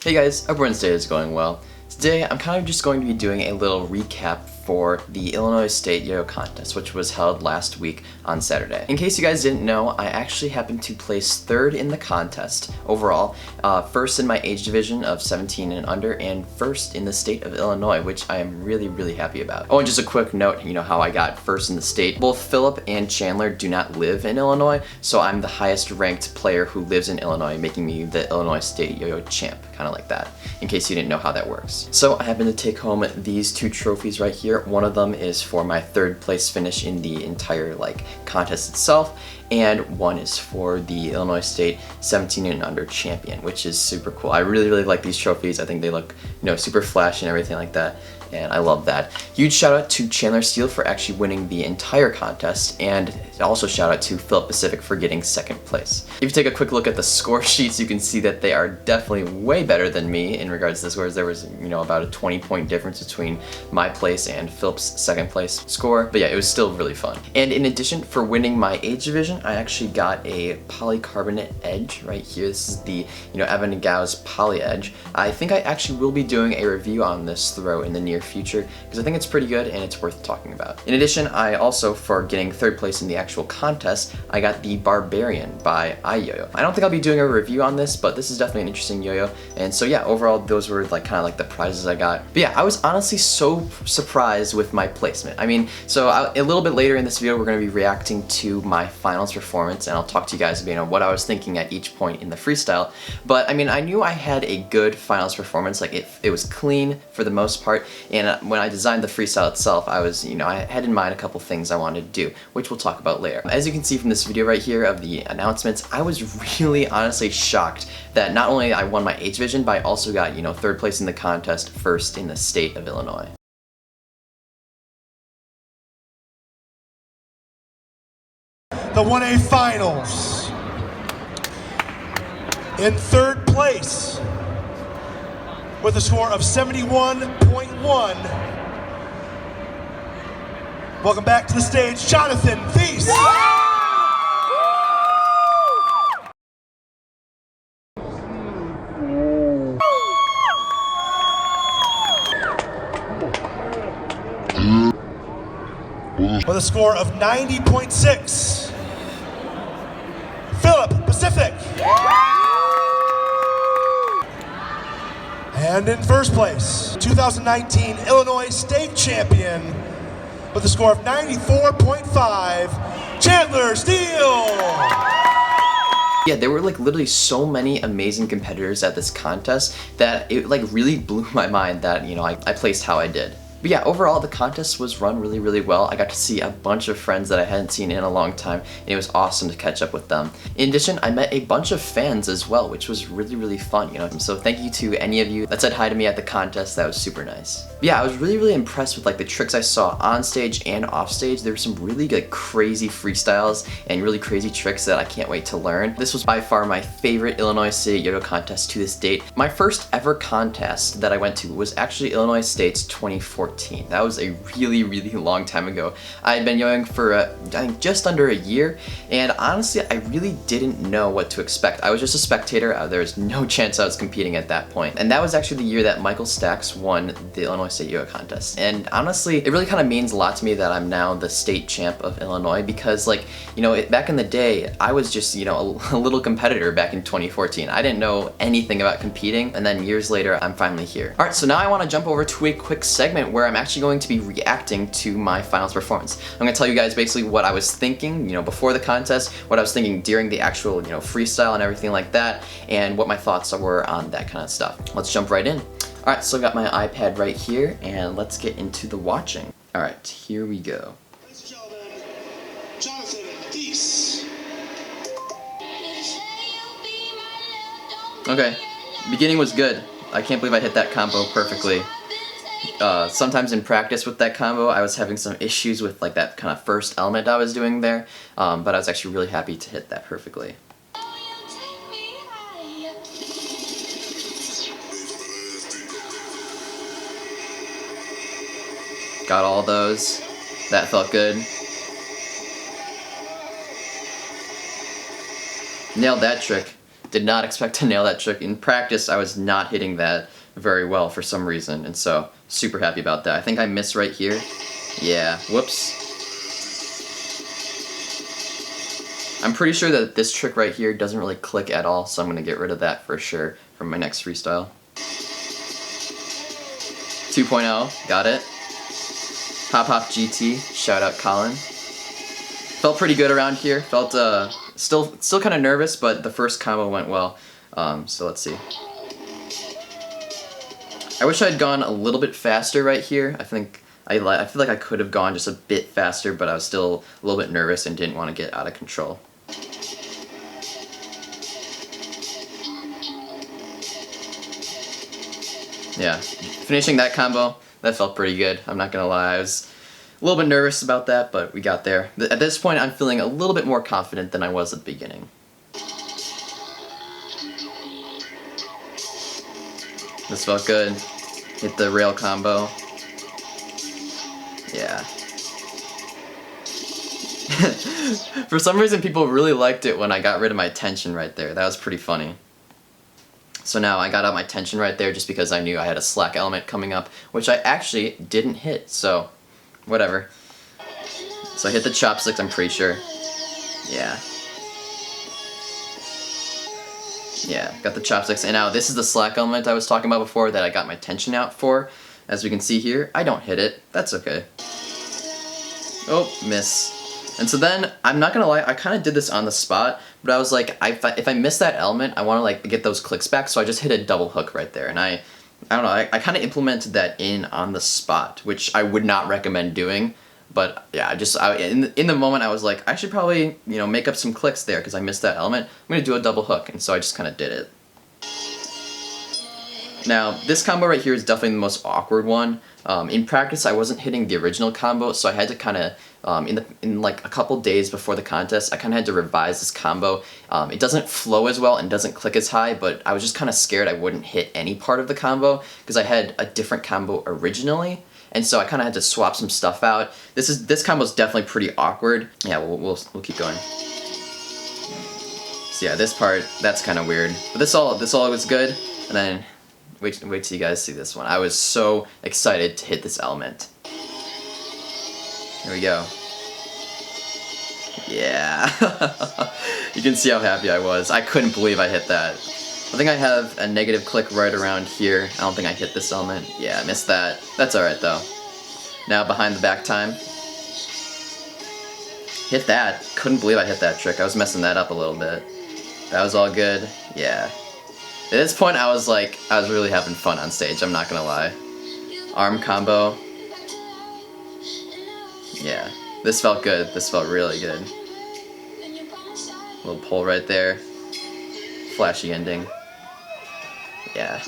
Hey guys, hope Wednesday is going well. Today I'm kind of just going to be doing a little recap for the Illinois State Yo-Yo Contest, which was held last week on Saturday. In case you guys didn't know, I actually happened to place 3rd in the contest overall, 1st in my age division of 17 and under, and 1st in the state of Illinois, which I am really happy about. Oh, and just a quick note, you know how I got 1st in the state. Both Philip and Chandler do not live in Illinois, so I'm the highest ranked player who lives in Illinois, making me the Illinois State Yo-Yo champ, kind of like that, in case you didn't know how that works. So I happen to take home these 2 trophies right here. One of them is for my 3rd place finish in the entire contest itself, and one is for the Illinois State 17 and under champion, which is super cool. I really like these trophies. I think they look, super flashy and everything like that, and I love that. Huge shout out to Chandler Steele for actually winning the entire contest, and also shout out to Philip Pacific for getting 2nd place. If you take a quick look at the score sheets, you can see that they are definitely way better than me in regards to the scores. There was, about a 20-point difference between my place and Philip's 2nd place score, but yeah, it was still really fun. And in addition, for winning my age division, I actually got a polycarbonate edge right here. This is the, Evan Gau's Poly Edge. I think I actually will be doing a review on this throw in the near future, because I think it's pretty good and it's worth talking about. In addition, I also, for getting 3rd place in the actual contest, I got the Barbarian by YoYo. I don't think I'll be doing a review on this, but this is definitely an interesting yo-yo, and so yeah, overall those were the prizes I got. But yeah, I was honestly so surprised with my placement. So a little bit later in this video, we're going to be reacting to my finals performance, and I'll talk to you guys about what I was thinking at each point in the freestyle. But I knew I had a good finals performance. It was clean for the most part, and when I designed the freestyle itself, I was, I had in mind a couple things I wanted to do, which we'll talk about later. As you can see from this video right here of the announcements, I was really honestly shocked that not only I won my H division, but I also got, 3rd place in the contest, 1st in the state of Illinois. The 1A Finals. In 3rd place, with a score of 71.1. Welcome back to the stage, Jonathan Thies. With a score of 90.6, Philip Pacific. And in 1st place, 2019 Illinois State Champion with a score of 94.5, Chandler Steele. Yeah, there were literally so many amazing competitors at this contest that it really blew my mind that, I placed how I did. But yeah, overall the contest was run really well. I got to see a bunch of friends that I hadn't seen in a long time, and it was awesome to catch up with them. In addition, I met a bunch of fans as well, which was really fun, So thank you to any of you that said hi to me at the contest. That was super nice. But yeah, I was really impressed with the tricks I saw on stage and off stage. There were some really crazy freestyles and really crazy tricks that I can't wait to learn. This was by far my favorite Illinois State Yo-Yo contest to this date. My first ever contest that I went to was actually Illinois State's 2014. That was a really long time ago. I had been yo-yoing for I think just under a year, and honestly I really didn't know what to expect. I was just a spectator. There was no chance I was competing at that point. And that was actually the year that Michael Stacks won the Illinois State Yo-Yo contest. And honestly, it really kind of means a lot to me that I'm now the state champ of Illinois, because back in the day, I was just, a little competitor back in 2014. I didn't know anything about competing, and then years later, I'm finally here. All right, so now I want to jump over to a quick segment where I'm actually going to be reacting to my finals performance. I'm going to tell you guys basically what I was thinking, before the contest, what I was thinking during the actual, freestyle and everything like that, and what my thoughts were on that kind of stuff. Let's jump right in. All right, so I got my iPad right here, and let's get into the watching. All right, here we go. Ladies and gentlemen, Jonathan Thies. Okay, beginning was good. I can't believe I hit that combo perfectly. Sometimes in practice with that combo, I was having some issues with that kind of first element I was doing there, but I was actually really happy to hit that perfectly. Got all those. That felt good. Nailed that trick. Did not expect to nail that trick. In practice, I was not hitting that very well for some reason, and so super happy about that. I think I missed right here. Yeah, whoops. I'm pretty sure that this trick right here doesn't really click at all, so I'm gonna get rid of that for sure from my next freestyle. 2.0, got it. Hop Hop GT, shout out Colin. Felt pretty good around here. Felt still kind of nervous, but the first combo went well. So let's see. I wish I'd gone a little bit faster right here. I feel like I could have gone just a bit faster, but I was still a little bit nervous and didn't want to get out of control. Yeah, finishing that combo, that felt pretty good. I'm not gonna lie, I was a little bit nervous about that, but we got there. At this point, I'm feeling a little bit more confident than I was at the beginning. This felt good. Hit the rail combo. Yeah. For some reason, people really liked it when I got rid of my tension right there. That was pretty funny. So now I got out my tension right there just because I knew I had a slack element coming up, which I actually didn't hit, so whatever. So I hit the chopsticks, I'm pretty sure. Yeah. Yeah, got the chopsticks, and now this is the slack element I was talking about before that I got my tension out for. As we can see here, I don't hit it. That's okay. Oh, miss. And so then, I'm not gonna lie, I kind of did this on the spot, but I was like, if I miss that element, I want to like get those clicks back, so I just hit a double hook right there, and I don't know, I kind of implemented that in on the spot, which I would not recommend doing, but yeah, in the moment I was like, I should probably, you know, make up some clicks there because I missed that element. I'm gonna do a double hook, and so I just kind of did it. Now, this combo right here is definitely the most awkward one. In practice, I wasn't hitting the original combo, so I had to kind of, in like a couple days before the contest, I kind of had to revise this combo. It doesn't flow as well and doesn't click as high, but I was just kind of scared I wouldn't hit any part of the combo because I had a different combo originally, and so I kind of had to swap some stuff out. This combo is definitely pretty awkward. Yeah, we'll keep going. So yeah, this part, that's kind of weird, but this all was good, and then. Wait till you guys see this one. I was so excited to hit this element. Here we go. Yeah. You can see how happy I was. I couldn't believe I hit that. I think I have a negative click right around here. I don't think I hit this element. Yeah, I missed that. That's alright though. Now behind the back time. Hit that. Couldn't believe I hit that trick. I was messing that up a little bit. That was all good. Yeah. At this point, I was really having fun on stage, I'm not gonna lie. Arm combo. Yeah, this felt good. This felt really good. Little pull right there. Flashy ending. Yeah.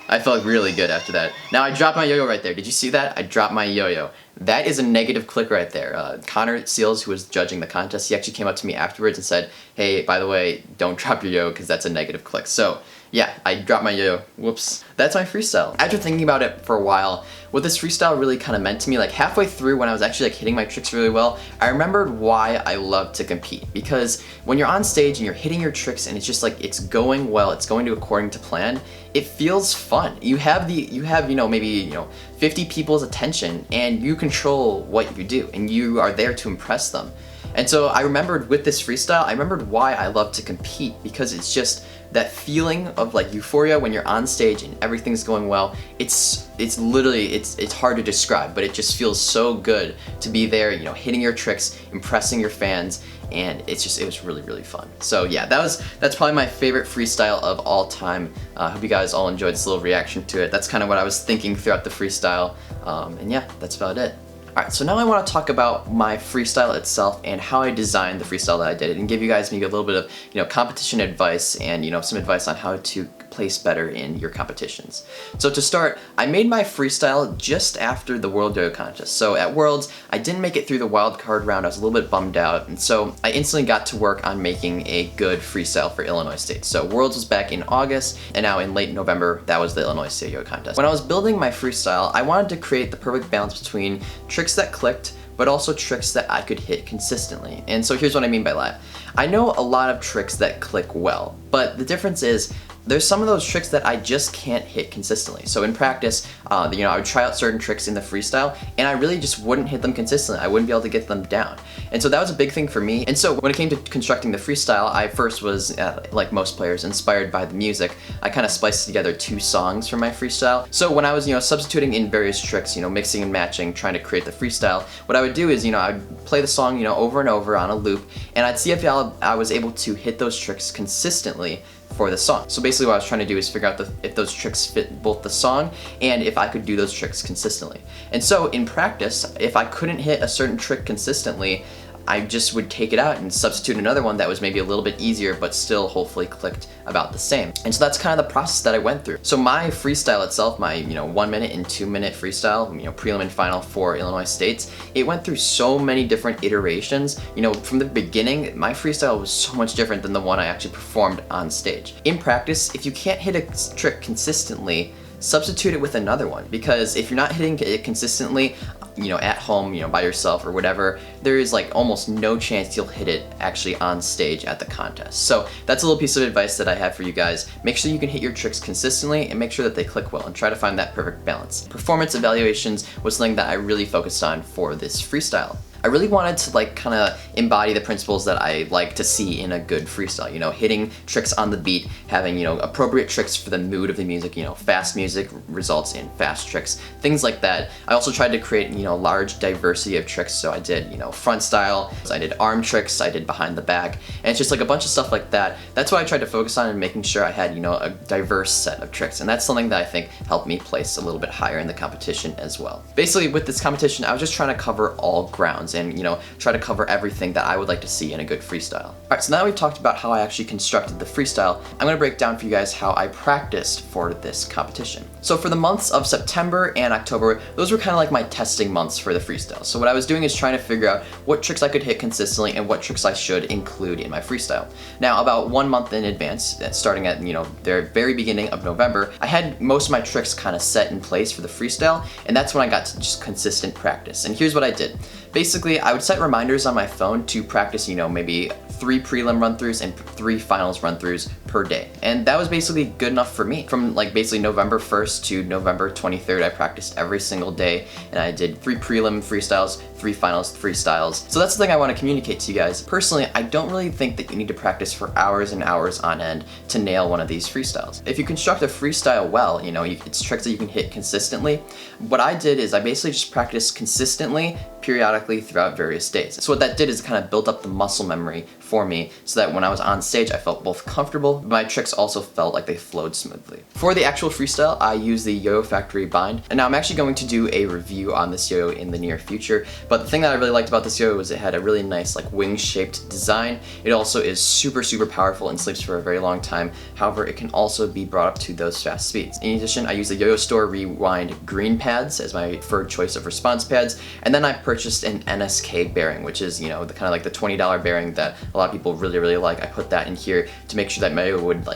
I felt really good after that. Now, I dropped my yo-yo right there. Did you see that? I dropped my yo-yo. That is a negative click right there. Connor Seals, who was judging the contest, he actually came up to me afterwards and said, hey, by the way, don't drop your yo-yo because that's a negative click. So, yeah, I dropped my yo-yo. Whoops. That's my freestyle. After thinking about it for a while, what this freestyle really kind of meant to me, like halfway through when I was actually like hitting my tricks really well, I remembered why I love to compete. Because when you're on stage and you're hitting your tricks and it's just like, it's going well, it's going to according to plan, it feels fun. You have maybe 50 people's attention and you control what you do and you are there to impress them. And so I remembered with this freestyle, I remembered why I love to compete, because it's just that feeling of like euphoria when you're on stage and everything's going well. It's literally, it's hard to describe, but it just feels so good to be there, hitting your tricks, impressing your fans, and it was really, really fun. So yeah, that's probably my favorite freestyle of all time. I hope you guys all enjoyed this little reaction to it. That's kind of what I was thinking throughout the freestyle, and yeah, that's about it. Alright, so now I want to talk about my freestyle itself and how I designed the freestyle that I did, and give you guys maybe a little bit of competition advice and some advice on how to place better in your competitions. So to start, I made my freestyle just after the World Yo-Yo contest. So at Worlds, I didn't make it through the wild card round. I was a little bit bummed out, and so I instantly got to work on making a good freestyle for Illinois State. So Worlds was back in August, and now in late November, that was the Illinois State Yo-Yo contest. When I was building my freestyle, I wanted to create the perfect balance between tricks that clicked but also tricks that I could hit consistently. And so here's what I mean by that. I know a lot of tricks that click well, but the difference is there's some of those tricks that I just can't hit consistently. So in practice, I would try out certain tricks in the freestyle, and I really just wouldn't hit them consistently. I wouldn't be able to get them down. And so that was a big thing for me. And so when it came to constructing the freestyle, I first was, like most players, inspired by the music. I kind of spliced together 2 songs for my freestyle. So when I was, substituting in various tricks, mixing and matching, trying to create the freestyle, what I would do is, I'd play the song, over and over on a loop, and I'd see if I was able to hit those tricks consistently for the song. So basically what I was trying to do is figure out if those tricks fit both the song and if I could do those tricks consistently. And so in practice, if I couldn't hit a certain trick consistently, I just would take it out and substitute another one that was maybe a little bit easier but still hopefully clicked about the same. And so that's kind of the process that I went through. So my freestyle itself, my 1 minute and 2 minute freestyle, prelim and final for Illinois States, it went through so many different iterations. From the beginning, my freestyle was so much different than the one I actually performed on stage. In practice, if you can't hit a trick consistently, substitute it with another one, because if you're not hitting it consistently, at home, by yourself or whatever, there is like almost no chance you'll hit it actually on stage at the contest. So that's a little piece of advice that I have for you guys. Make sure you can hit your tricks consistently and make sure that they click well, and try to find that perfect balance. Performance evaluations was something that I really focused on for this freestyle. I really wanted to kind of embody the principles that I like to see in a good freestyle, hitting tricks on the beat, having, appropriate tricks for the mood of the music, fast music results in fast tricks, things like that. I also tried to create, large diversity of tricks, so I did, front style, I did arm tricks, I did behind the back, and it's just like a bunch of stuff like that. That's what I tried to focus on, and making sure I had, a diverse set of tricks, and that's something that I think helped me place a little bit higher in the competition as well. Basically, with this competition, I was just trying to cover all grounds and, try to cover everything that I would like to see in a good freestyle. Alright, so now that we've talked about how I actually constructed the freestyle, I'm going to break down for you guys how I practiced for this competition. So for the months of September and October, those were kind of like my testing months for the freestyle. So what I was doing is trying to figure out what tricks I could hit consistently and what tricks I should include in my freestyle. Now, about 1 month in advance, starting at, the very beginning of November, I had most of my tricks kind of set in place for the freestyle, and that's when I got to just consistent practice. And here's what I did. Basically, I would set reminders on my phone to practice, maybe 3 prelim run-throughs and 3 finals run-throughs per day. And that was basically good enough for me. From basically November 1st to November 23rd, I practiced every single day, and I did 3 prelim freestyles, 3 finals freestyles. So that's the thing I want to communicate to you guys. Personally, I don't really think that you need to practice for hours and hours on end to nail one of these freestyles. If you construct a freestyle well, it's tricks that you can hit consistently. What I did is I basically just practiced consistently, periodically throughout various days. So what that did is kind of built up the muscle memory for me, so that when I was on stage, I felt both comfortable, but my tricks also felt like they flowed smoothly. For the actual freestyle, I use the YoYo Factory bind, and now I'm actually going to do a review on this yo-yo in the near future. But the thing that I really liked about this yo-yo was it had a really nice wing-shaped design. It also is super powerful and sleeps for a very long time. However, it can also be brought up to those fast speeds. In addition, I use the YoYo Store Rewind green pads as my preferred choice of response pads, and then I purchased an NSK bearing, which is, the kind of like the $20 bearing that a lot of people really like. I put that in here to make sure that my yo-yo would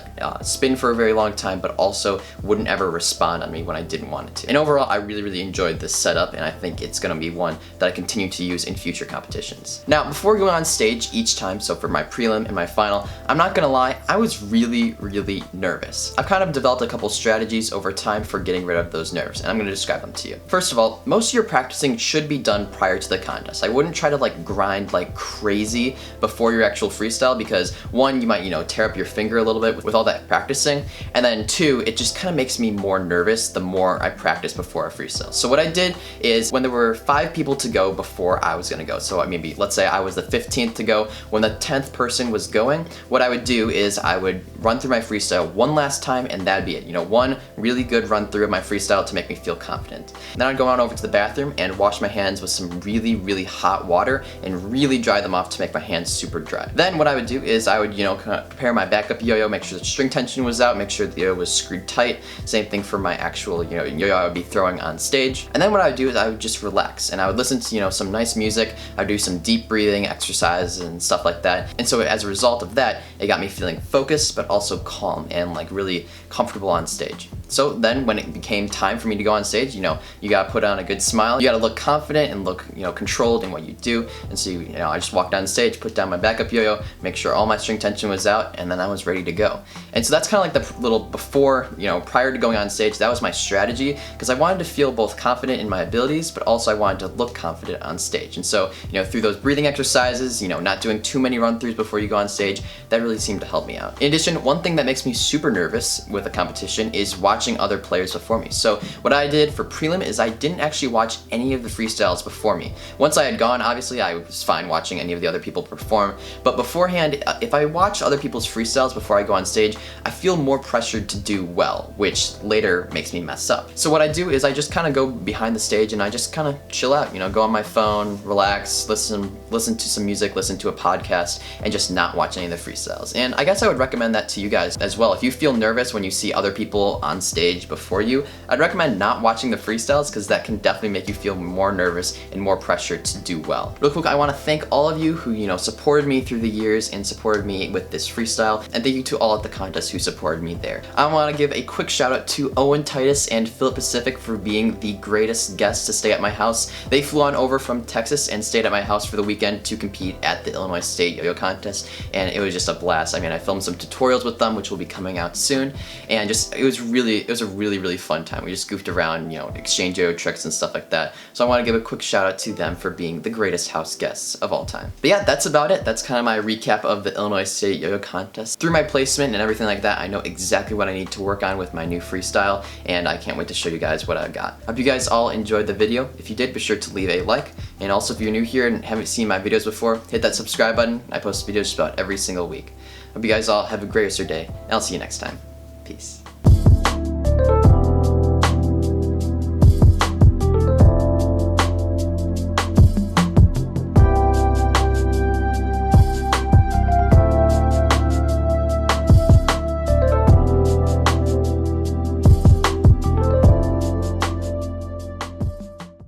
spin for a very long time, but also wouldn't ever respond on me when I didn't want it to. And overall, I really enjoyed this setup, and I think it's gonna be one that I continue to use in future competitions. Now, before going on stage each time, so for my prelim and my final, I'm not gonna lie, I was really nervous. I've kind of developed a couple strategies over time for getting rid of those nerves, and I'm gonna describe them to you. First of all, most of your practicing should be done prior to the contest. I wouldn't try to grind like crazy before your actual freestyle, because 1, you might, tear up your finger a little bit with all that practicing, and then 2, it just kind of makes me more nervous the more I practice before a freestyle. So what I did is, when there were 5 people to go before I was gonna go, so maybe, let's say I was the 15th to go, when the 10th person was going, what I would do is I would run through my freestyle one last time, and that'd be it. 1 really good run through of my freestyle to make me feel confident. Then I'd go on over to the bathroom and wash my hands with some really hot water and really dry them off to make my hands super dry. Then what I would do is I would, kind of prepare my backup yo-yo, make sure the string tension was out, make sure the yo-yo was screwed tight. Same thing for my actual, yo-yo I would be throwing on stage. And then what I would do is I would just relax, and I would listen to, some nice music. I'd do some deep breathing exercises and stuff like that. And so as a result of that, it got me feeling focused, but also calm and really comfortable on stage. So then when it became time for me to go on stage, you know, you gotta put on a good smile, you gotta look confident and look, you know, controlled in what you do. And so, you know, I just walked on stage, put down my backup yo-yo, make sure all my string tension was out, and then I was ready to go. And so that's kind of like the little before, you know, prior to going on stage, that was my strategy, because I wanted to feel both confident in my abilities, but also I wanted to look confident on stage. And so, you know, through those breathing exercises, you know, not doing too many run-throughs before you go on stage, that really seemed to help me out. In addition, one thing that makes me super nervous with a competition is watching other players before me. So what I did for prelim is I didn't actually watch any of the freestyles before me. Once I had gone, obviously I was fine watching any of the other people perform, but beforehand, if I watch other people's freestyles before I go on stage, I feel more pressured to do well, which later makes me mess up. So what I do is I just kind of go behind the stage and I just kind of chill out, you know, go on my phone, relax, listen to some music, listen to a podcast, and just not watch any of the freestyles. And I guess I would recommend that to you guys as well. If you feel nervous when you see other people on stage before you, I'd recommend not watching the freestyles, because that can definitely make you feel more nervous and more pressure to do well. Real quick, I want to thank all of you who, you know, supported me through the years and supported me with this freestyle, and thank you to all at the contest who supported me there. I want to give a quick shout out to Owen Titus and Philip Pacific for being the greatest guests to stay at my house. They flew on over from Texas and stayed at my house for the weekend to compete at the Illinois State Yo-Yo Contest, and it was just a blast. I mean, I filmed some tutorials with them, which will be coming out soon, and just it was a really fun time. We just goofed around, you know, exchange yo-yo tricks and stuff like that. So I want to give a quick shout out to them for being the greatest house guests of all time. But yeah, that's about it. That's kind of my recap of the Illinois State Yo-Yo Contest. Through my placement and everything like that, I know exactly what I need to work on with my new freestyle, and I can't wait to show you guys what I've got. Hope you guys all enjoyed the video. If you did, be sure to leave a like, and also if you're new here and haven't seen my videos before, hit that subscribe button. I post videos just about every single week. Hope you guys all have a great rest of your day, and I'll see you next time. Peace.